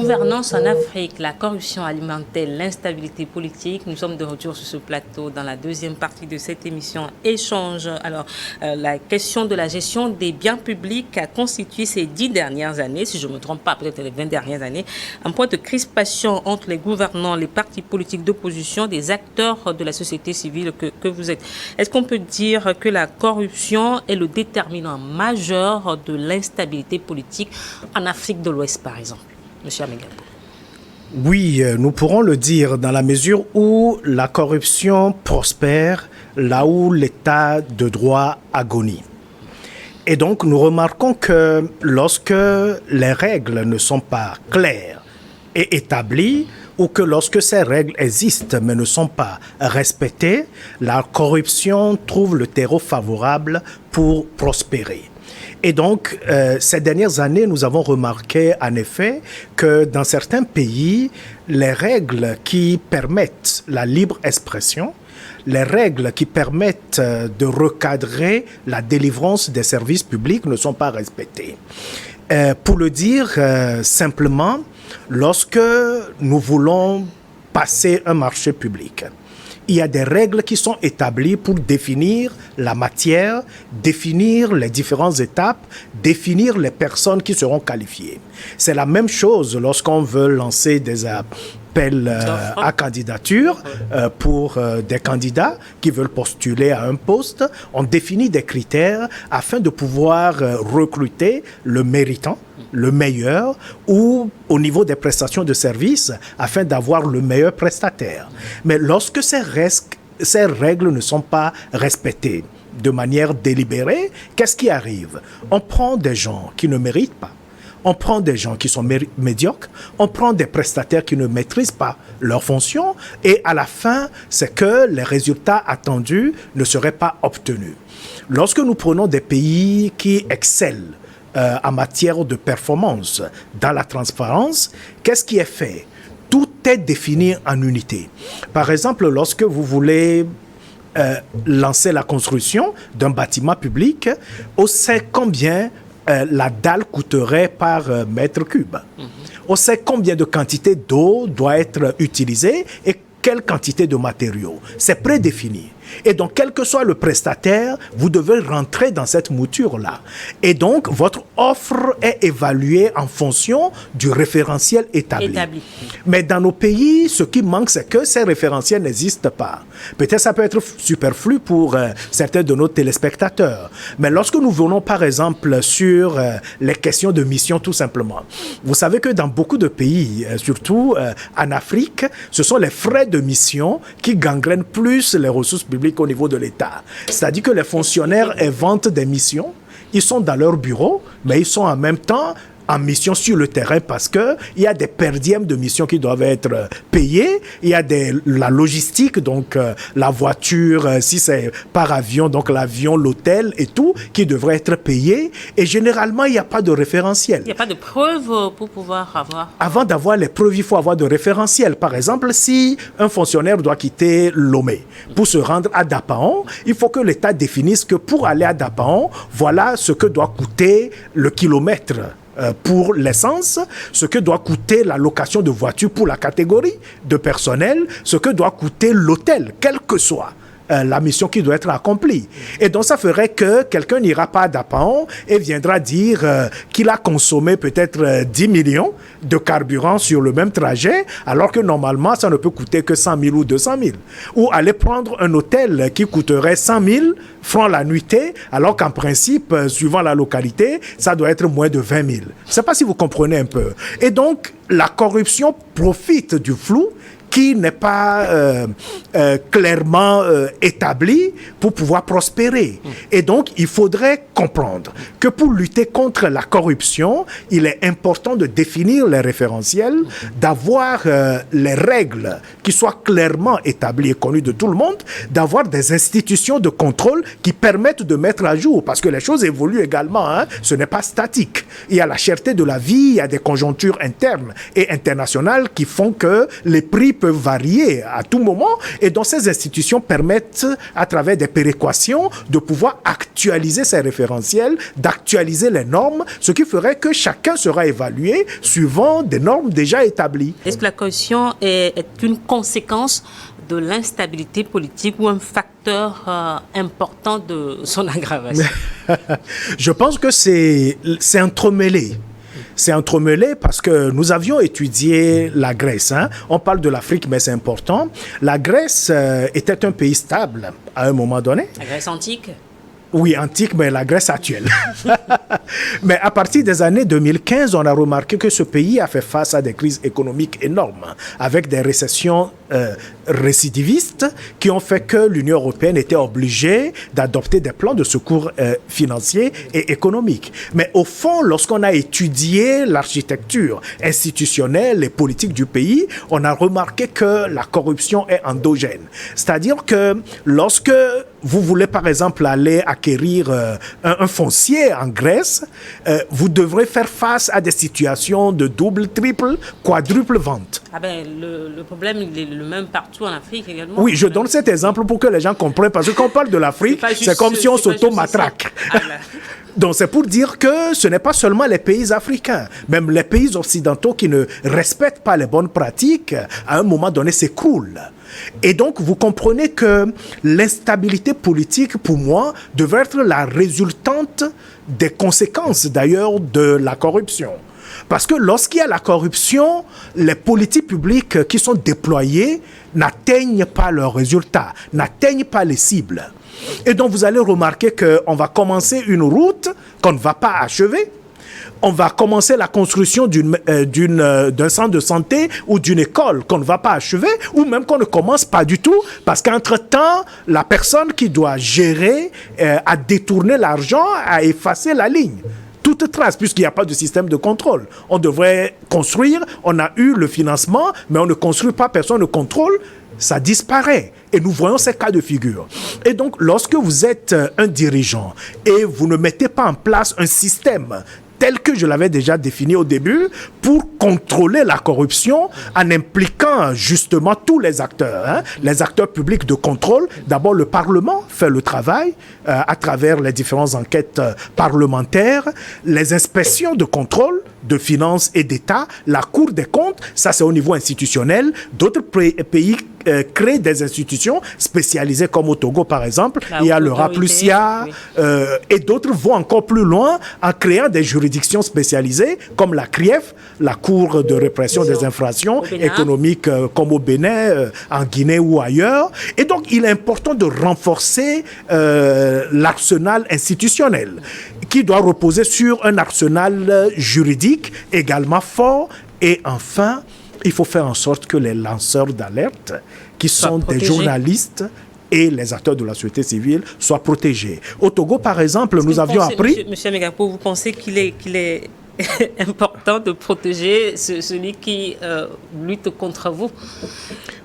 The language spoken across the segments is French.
gouvernance en Afrique, la corruption alimentaire, l'instabilité politique. Nous sommes de retour sur ce plateau dans la deuxième partie de cette émission Échange. Alors, la question de la gestion des biens publics a constitué ces 10 dernières années, si je ne me trompe pas, peut-être les 20 dernières années, un point de crispation entre les gouvernants, les partis politiques d'opposition, des acteurs de la société civile que vous êtes. Est-ce qu'on peut dire que la corruption est le déterminant majeur de l'instabilité politique en Afrique de l'Ouest, par exemple? Monsieur Amegabo. Oui, nous pourrons le dire dans la mesure où la corruption prospère là où l'état de droit agonie. Et donc, nous remarquons que lorsque les règles ne sont pas claires et établies, ou que lorsque ces règles existent mais ne sont pas respectées, la corruption trouve le terreau favorable pour prospérer. Et donc, ces dernières années, nous avons remarqué en effet que dans certains pays, les règles qui permettent la libre expression, les règles qui permettent de recadrer la délivrance des services publics ne sont pas respectées. Pour le dire simplement, lorsque nous voulons passer un marché public, il y a des règles qui sont établies pour définir la matière, définir les différentes étapes, définir les personnes qui seront qualifiées. C'est la même chose lorsqu'on veut lancer des appels à candidature pour des candidats qui veulent postuler à un poste. On définit des critères afin de pouvoir recruter le méritant, le meilleur, ou au niveau des prestations de services afin d'avoir le meilleur prestataire. Mais lorsque ces règles ne sont pas respectées de manière délibérée, qu'est-ce qui arrive? On prend des gens qui ne méritent pas. On prend des gens qui sont médiocres, on prend des prestataires qui ne maîtrisent pas leurs fonctions et à la fin, c'est que les résultats attendus ne seraient pas obtenus. Lorsque nous prenons des pays qui excellent en matière de performance dans la transparence, qu'est-ce qui est fait? Tout est défini en unité. Par exemple, lorsque vous voulez lancer la construction d'un bâtiment public, on sait combien la dalle coûterait par mètre cube. On sait combien de quantité d'eau doit être utilisée et quelle quantité de matériaux. C'est prédéfini. Et donc, quel que soit le prestataire, vous devez rentrer dans cette mouture-là. Et donc, votre offre est évaluée en fonction du référentiel établi. Mais dans nos pays, ce qui manque, c'est que ces référentiels n'existent pas. Peut-être ça peut être superflu pour certains de nos téléspectateurs. Mais lorsque nous venons, par exemple, sur les questions de mission, tout simplement, vous savez que dans beaucoup de pays, surtout en Afrique, ce sont les frais de mission qui gangrènent plus les ressources publiques au niveau de l'État. C'est-à-dire que les fonctionnaires inventent des missions, ils sont dans leur bureau, mais ils sont en même temps en mission sur le terrain parce qu'il y a des perdièmes de missions qui doivent être payés, il y a la logistique, donc la voiture, si c'est par avion, donc l'avion, l'hôtel et tout, qui devrait être payé. Et généralement, il n'y a pas de référentiel. Il n'y a pas de preuves pour pouvoir avoir... Avant d'avoir les preuves, il faut avoir de référentiel. Par exemple, si un fonctionnaire doit quitter Lomé pour se rendre à Dapaon, il faut que l'État définisse que pour aller à Dapaon, voilà ce que doit coûter le kilomètre pour l'essence, ce que doit coûter la location de voiture pour la catégorie de personnel, ce que doit coûter l'hôtel, quel que soit la mission qui doit être accomplie. Et donc, ça ferait que quelqu'un n'ira pas à Dapaon et viendra dire qu'il a consommé peut-être 10 millions de carburant sur le même trajet, alors que normalement, ça ne peut coûter que 100 000 ou 200 000. Ou aller prendre un hôtel qui coûterait 100 000 francs la nuitée, alors qu'en principe, suivant la localité, ça doit être moins de 20 000. Je ne sais pas si vous comprenez un peu. Et donc, la corruption profite du flou qui n'est pas clairement établi pour pouvoir prospérer. Et donc, il faudrait comprendre que pour lutter contre la corruption, il est important de définir les référentiels, d'avoir les règles qui soient clairement établies et connues de tout le monde, d'avoir des institutions de contrôle qui permettent de mettre à jour, parce que les choses évoluent également, hein, ce n'est pas statique. Il y a la cherté de la vie, il y a des conjonctures internes et internationales qui font que les prix peuvent peuvent varier à tout moment et dont ces institutions permettent, à travers des péréquations, de pouvoir actualiser ces référentiels, d'actualiser les normes, ce qui ferait que chacun sera évalué suivant des normes déjà établies. Est-ce que la corruption est une conséquence de l'instabilité politique ou un facteur important de son aggravation? Je pense que c'est entremêlé. C'est entremêlé parce que nous avions étudié la Grèce. On parle de l'Afrique, mais c'est important. La Grèce était un pays stable à un moment donné. La Grèce antique? Oui, antique, mais la Grèce actuelle. Mais à partir des années 2015, on a remarqué que ce pays a fait face à des crises économiques énormes, avec des récessions récidivistes qui ont fait que l'Union européenne était obligée d'adopter des plans de secours financiers et économiques. Mais au fond, lorsqu'on a étudié l'architecture institutionnelle et politique du pays, on a remarqué que la corruption est endogène. C'est-à-dire que lorsque vous voulez par exemple aller acquérir un foncier en Grèce, vous devrez faire face à des situations de double, triple, quadruple vente. Ah ben, le problème, il est le même partout en Afrique également. Oui, je donne cet exemple pour que les gens comprennent, parce que quand on parle de l'Afrique, c'est comme si on s'auto-matraque. Donc c'est pour dire que ce n'est pas seulement les pays africains, même les pays occidentaux qui ne respectent pas les bonnes pratiques, à un moment donné s'écroulent. Et donc vous comprenez que l'instabilité politique, pour moi, devrait être la résultante des conséquences d'ailleurs de la corruption. Parce que lorsqu'il y a la corruption, les politiques publiques qui sont déployées n'atteignent pas leurs résultats, n'atteignent pas les cibles. Et donc vous allez remarquer qu'on va commencer une route qu'on ne va pas achever. On va commencer la construction d'un centre de santé ou d'une école qu'on ne va pas achever, ou même qu'on ne commence pas du tout, parce qu'entre-temps, la personne qui doit gérer a détourné l'argent, a effacé la ligne. Toute trace, puisqu'il n'y a pas de système de contrôle. On devrait construire, on a eu le financement, mais on ne construit pas, personne ne contrôle, ça disparaît. Et nous voyons ces cas de figure. Et donc, lorsque vous êtes un dirigeant et vous ne mettez pas en place un système tel que je l'avais déjà défini au début, pour contrôler la corruption en impliquant justement tous les acteurs, les acteurs publics de contrôle. D'abord, le Parlement fait le travail à travers les différentes enquêtes parlementaires, les inspections de contrôle de finances et d'État, la Cour des comptes, ça c'est au niveau institutionnel. D'autres pays créent des institutions spécialisées comme au Togo par exemple. Il y a le Raplucia et d'autres vont encore plus loin en créant des juridictions spécialisées comme la CRIEF, la Cour de répression des infractions économiques comme au Bénin, en Guinée ou ailleurs. Et donc il est important de renforcer l'arsenal institutionnel qui doit reposer sur un arsenal juridique également fort. Et enfin, il faut faire en sorte que les lanceurs d'alerte, qui sont des journalistes et les acteurs de la société civile, soient protégés. Au Togo, par exemple, nous avions appris... Monsieur Megapo, vous pensez qu'il est important de protéger celui qui lutte contre vous?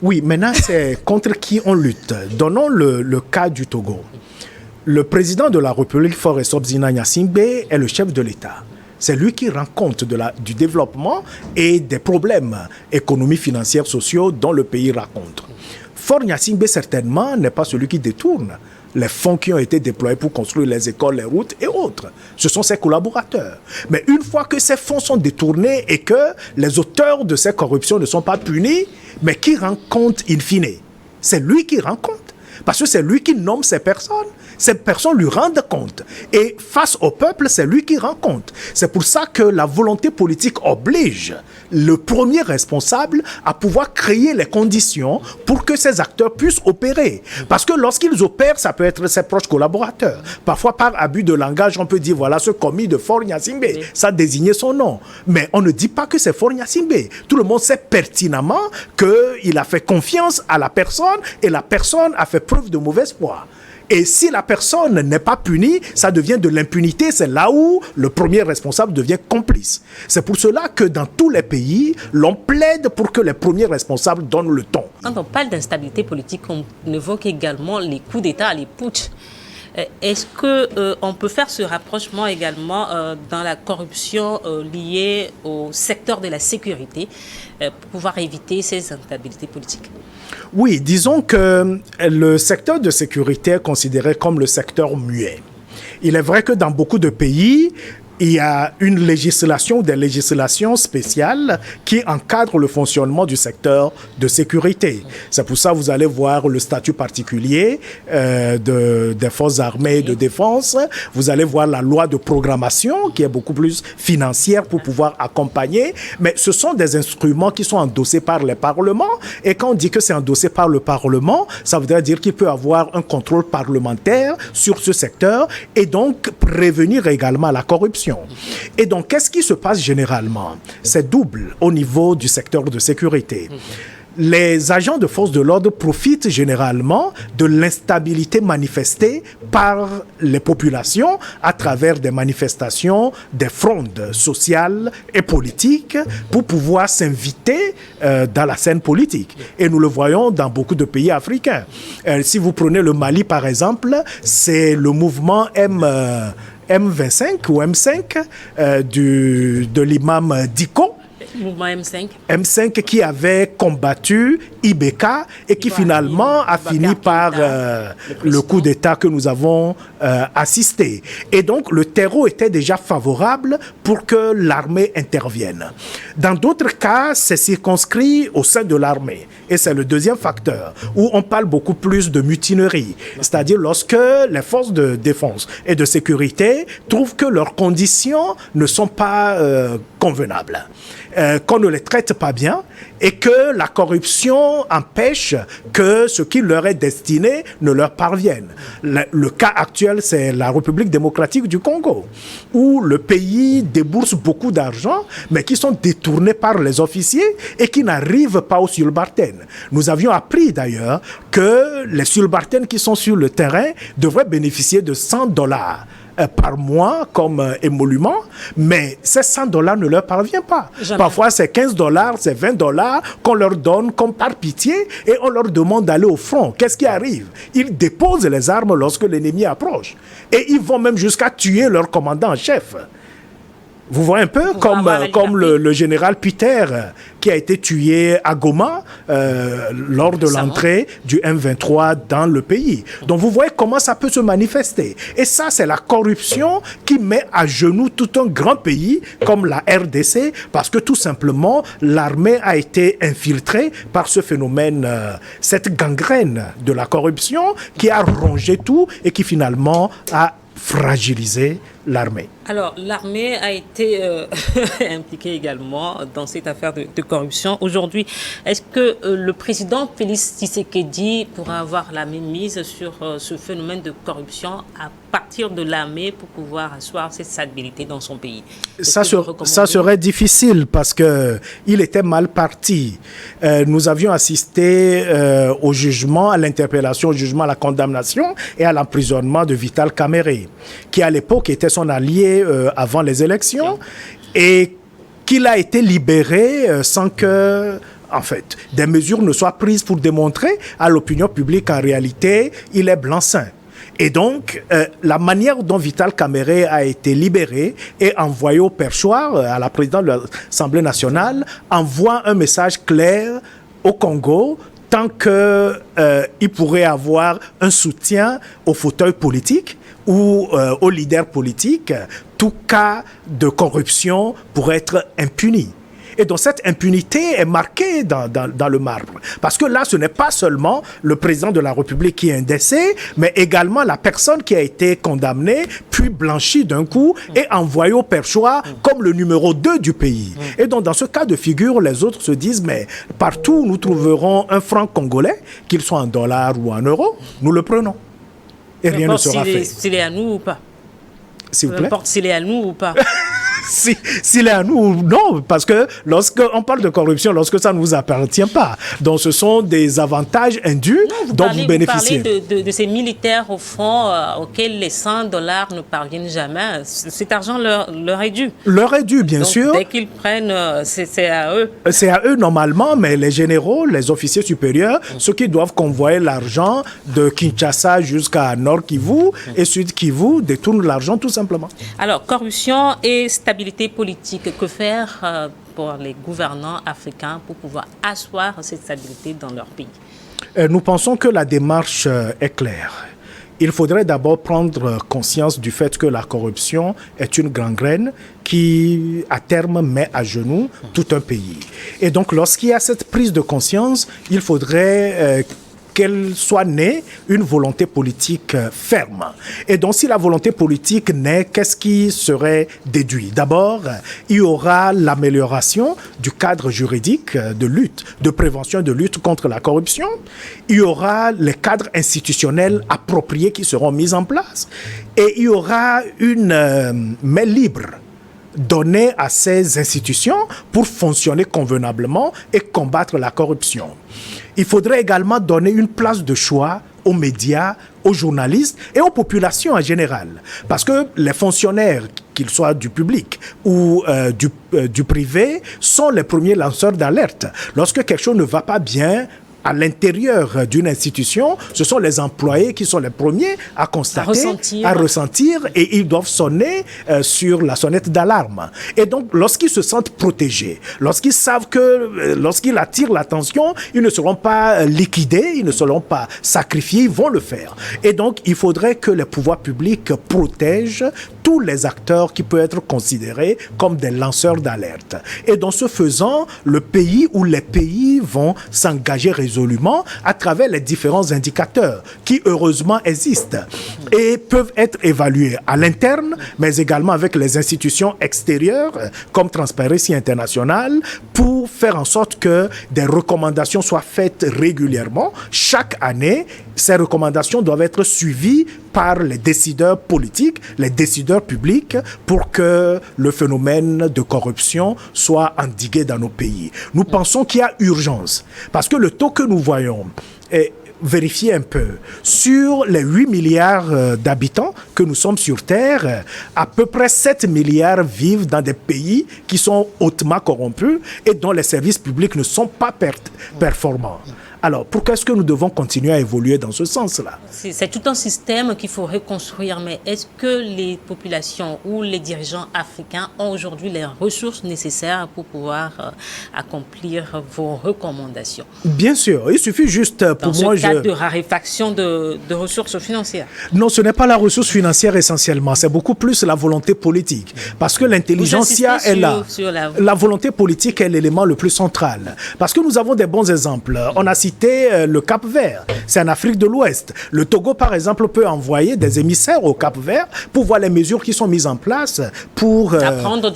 Oui, maintenant, c'est contre qui on lutte. Donnons le cas du Togo. Le président de la République, Faure Sobzina Gnassingbé, est le chef de l'État. C'est lui qui rend compte du développement et des problèmes économiques, financiers, sociaux dont le pays raconte. Faure Gnassingbé, certainement, n'est pas celui qui détourne les fonds qui ont été déployés pour construire les écoles, les routes et autres. Ce sont ses collaborateurs. Mais une fois que ces fonds sont détournés et que les auteurs de ces corruptions ne sont pas punis, mais qui rend compte in fine? C'est lui qui rend compte. Parce que c'est lui qui nomme ces personnes. Ces personnes lui rendent compte. Et face au peuple, c'est lui qui rend compte. C'est pour ça que la volonté politique oblige le premier responsable à pouvoir créer les conditions pour que ces acteurs puissent opérer. Parce que lorsqu'ils opèrent, ça peut être ses proches collaborateurs. Parfois, par abus de langage, on peut dire, voilà ce commis de Faure Gnassingbé. Ça désignait son nom. Mais on ne dit pas que c'est Faure Gnassingbé. Tout le monde sait pertinemment qu'il a fait confiance à la personne et la personne a fait preuve de mauvaise foi. Et si la personne n'est pas punie, ça devient de l'impunité. C'est là où le premier responsable devient complice. C'est pour cela que dans tous les pays, l'on plaide pour que les premiers responsables donnent le ton. Quand on parle d'instabilité politique, on évoque également les coups d'État, les putsch. Est-ce que on peut faire ce rapprochement également dans la corruption liée au secteur de la sécurité pour pouvoir éviter ces instabilités politiques? Oui, disons que le secteur de sécurité est considéré comme le secteur muet. Il est vrai que dans beaucoup de pays, il y a une législation, des législations spéciales qui encadrent le fonctionnement du secteur de sécurité. C'est pour ça que vous allez voir le statut particulier des forces armées de défense. Vous allez voir la loi de programmation qui est beaucoup plus financière pour pouvoir accompagner. Mais ce sont des instruments qui sont endossés par les parlements. Et quand on dit que c'est endossé par le Parlement, ça voudrait dire qu'il peut avoir un contrôle parlementaire sur ce secteur et donc prévenir également la corruption. Et donc, qu'est-ce qui se passe généralement? C'est double au niveau du secteur de sécurité. Les agents de force de l'ordre profitent généralement de l'instabilité manifestée par les populations à travers des manifestations, des frondes sociales et politiques pour pouvoir s'inviter dans la scène politique. Et nous le voyons dans beaucoup de pays africains. Si vous prenez le Mali, par exemple, c'est le mouvement M25 ou M5 de l'imam Diko. Mouvement M5. M5 qui avait combattu Ibeka et qui finalement a fini par le coup d'État que nous avons assisté. Et donc le terreau était déjà favorable pour que l'armée intervienne. Dans d'autres cas, c'est circonscrit au sein de l'armée. Et c'est le deuxième facteur où on parle beaucoup plus de mutinerie. C'est-à-dire lorsque les forces de défense et de sécurité trouvent que leurs conditions ne sont pas convenables. Qu'on ne les traite pas bien et que la corruption empêche que ce qui leur est destiné ne leur parvienne. Le cas actuel, c'est la République démocratique du Congo, où le pays débourse beaucoup d'argent, mais qui sont détournés par les officiers et qui n'arrivent pas aux subalternes. Nous avions appris d'ailleurs que les subalternes qui sont sur le terrain devraient bénéficier de $100 par mois comme émolument, mais ces $100 ne leur parviennent pas. Jamais. Parfois, c'est $15, c'est $20 qu'on leur donne comme par pitié et on leur demande d'aller au front. Qu'est-ce qui arrive? Ils déposent les armes lorsque l'ennemi approche. Et ils vont même jusqu'à tuer leur commandant en chef. Vous voyez un peu comme le général Peter qui a été tué à Goma lors de l'entrée du M23 dans le pays. Donc vous voyez comment ça peut se manifester. Et ça, c'est la corruption qui met à genoux tout un grand pays comme la RDC parce que tout simplement, l'armée a été infiltrée par ce phénomène, cette gangrène de la corruption qui a rongé tout et qui finalement a fragilisé l'armée. Alors, l'armée a été impliquée également dans cette affaire de corruption. Aujourd'hui, est-ce que le président Félix Tshisekedi pourra avoir la même mise sur ce phénomène de corruption à partir de l'armée pour pouvoir asseoir cette stabilité dans son pays? Ça serait difficile parce qu'il était mal parti. Nous avions assisté au jugement, à l'interpellation, au jugement, à la condamnation et à l'emprisonnement de Vital Kamerhe, qui à l'époque était son allié avant les élections et qu'il a été libéré sans que, en fait, des mesures ne soient prises pour démontrer à l'opinion publique qu'en réalité, il est blanc-seing. Et donc, la manière dont Vital Kamerhe a été libéré et envoyé au perchoir à la présidente de l'Assemblée nationale envoie un message clair au Congo tant qu'il pourrait avoir un soutien au fauteuil politique ou aux leaders politiques, tout cas de corruption pourrait être impuni. Et donc cette impunité est marquée dans le marbre. Parce que là, ce n'est pas seulement le président de la République qui est indécé, mais également la personne qui a été condamnée, puis blanchie d'un coup et envoyée au perchoir comme le numéro 2 du pays. Et donc dans ce cas de figure, les autres se disent, mais partout où nous trouverons un franc congolais, qu'il soit en dollars ou en euros, nous le prenons. Et rien ne sera fait. S'il est à nous ou pas. S'il vous plaît. Peu importe s'il est à nous ou pas. s'il est à nous, non, parce que lorsqu'on parle de corruption, lorsque ça ne vous appartient pas, donc ce sont des avantages indus dont vous bénéficiez. Vous parlez de ces militaires au front auxquels les $100 ne parviennent jamais. Cet argent leur est dû. Leur est dû, bien donc, sûr. Dès qu'ils prennent, c'est à eux. C'est à eux normalement, mais les généraux, les officiers supérieurs, ceux qui doivent convoyer l'argent de Kinshasa jusqu'à Nord Kivu et Sud Kivu, détournent l'argent tout simplement. Alors, corruption et stabilité politique, que faire pour les gouvernants africains pour pouvoir asseoir cette stabilité dans leur pays? Nous pensons que la démarche est claire. Il faudrait d'abord prendre conscience du fait que la corruption est une gangrène qui, à terme, met à genoux tout un pays. Et donc, lorsqu'il y a cette prise de conscience, il faudrait qu'elle soit née une volonté politique ferme. Et donc, si la volonté politique naît, qu'est-ce qui serait déduit? D'abord, il y aura l'amélioration du cadre juridique de lutte, de prévention et de lutte contre la corruption. Il y aura les cadres institutionnels appropriés qui seront mis en place. Et il y aura une main libre donnée à ces institutions pour fonctionner convenablement et combattre la corruption. Il faudrait également donner une place de choix aux médias, aux journalistes et aux populations en général. Parce que les fonctionnaires, qu'ils soient du public ou du privé, sont les premiers lanceurs d'alerte. Lorsque quelque chose ne va pas bien à l'intérieur d'une institution, ce sont les employés qui sont les premiers à constater, à ressentir, et ils doivent sonner sur la sonnette d'alarme. Et donc, lorsqu'ils se sentent protégés, lorsqu'ils savent que, lorsqu'ils attirent l'attention, ils ne seront pas liquidés, ils ne seront pas sacrifiés, ils vont le faire. Et donc, il faudrait que les pouvoirs publics protègent tous les acteurs qui peuvent être considérés comme des lanceurs d'alerte. Et dans ce faisant, le pays ou les pays vont s'engager résolument à travers les différents indicateurs qui, heureusement, existent et peuvent être évalués à l'interne, mais également avec les institutions extérieures, comme Transparency International, pour faire en sorte que des recommandations soient faites régulièrement. Chaque année, ces recommandations doivent être suivies par les décideurs politiques, les décideurs publics, pour que le phénomène de corruption soit endigué dans nos pays. Nous pensons qu'il y a urgence, parce que le taux que nous voyons est vérifier un peu. Sur les 8 milliards d'habitants que nous sommes sur Terre, à peu près 7 milliards vivent dans des pays qui sont hautement corrompus et dont les services publics ne sont pas performants. Alors, pourquoi est-ce que nous devons continuer à évoluer dans ce sens-là? C'est tout un système qu'il faut reconstruire, mais est-ce que les populations ou les dirigeants africains ont aujourd'hui les ressources nécessaires pour pouvoir accomplir vos recommandations? Bien sûr, il suffit juste pour moi... Dans ce cadre de raréfaction de ressources financières? Non, ce n'est pas la ressource financière essentiellement, c'est beaucoup plus la volonté politique. Parce que l'intelligentsia est là. La volonté politique est l'élément le plus central. Parce que nous avons des bons exemples. On a cité le Cap-Vert, c'est en Afrique de l'Ouest. Le Togo, par exemple, peut envoyer des émissaires au Cap-Vert pour voir les mesures qui sont mises en place pour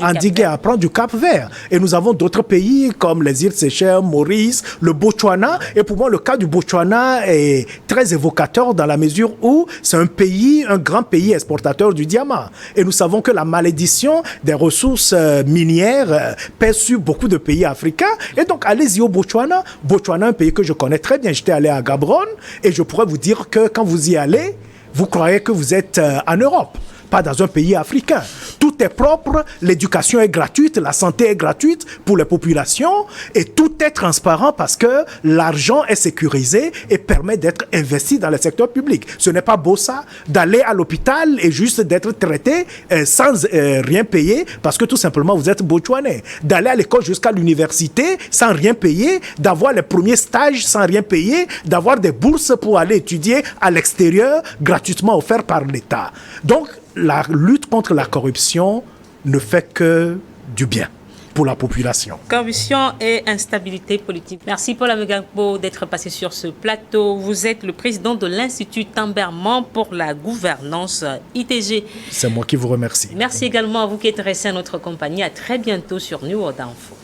endiguer, apprendre du Cap-Vert. Et nous avons d'autres pays comme les îles Seychelles, Maurice, le Botswana. Et pour moi, le cas du Botswana est très évocateur dans la mesure où c'est un pays, un grand pays exportateur du diamant. Et nous savons que la malédiction des ressources minières pèse sur beaucoup de pays africains. Et donc, allez-y au Botswana. Botswana, un pays que je connais très bien. J'étais allé à Gaborone et je pourrais vous dire que quand vous y allez, vous croyez que vous êtes en Europe, pas dans un pays africain. Tout est propre, l'éducation est gratuite, la santé est gratuite pour les populations et tout est transparent parce que l'argent est sécurisé et permet d'être investi dans le secteur public. Ce n'est pas beau ça, d'aller à l'hôpital et juste d'être traité sans rien payer parce que tout simplement vous êtes botswanais. D'aller à l'école jusqu'à l'université sans rien payer, d'avoir les premiers stages sans rien payer, d'avoir des bourses pour aller étudier à l'extérieur gratuitement offertes par l'État. Donc, la lutte contre la corruption ne fait que du bien pour la population. Corruption et instabilité politique. Merci Paul Amegakpo d'être passé sur ce plateau. Vous êtes le président de l'Institut Tamberman pour la gouvernance ITG. C'est moi qui vous remercie. Merci également à vous qui êtes restés à notre compagnie. À très bientôt sur New World Info.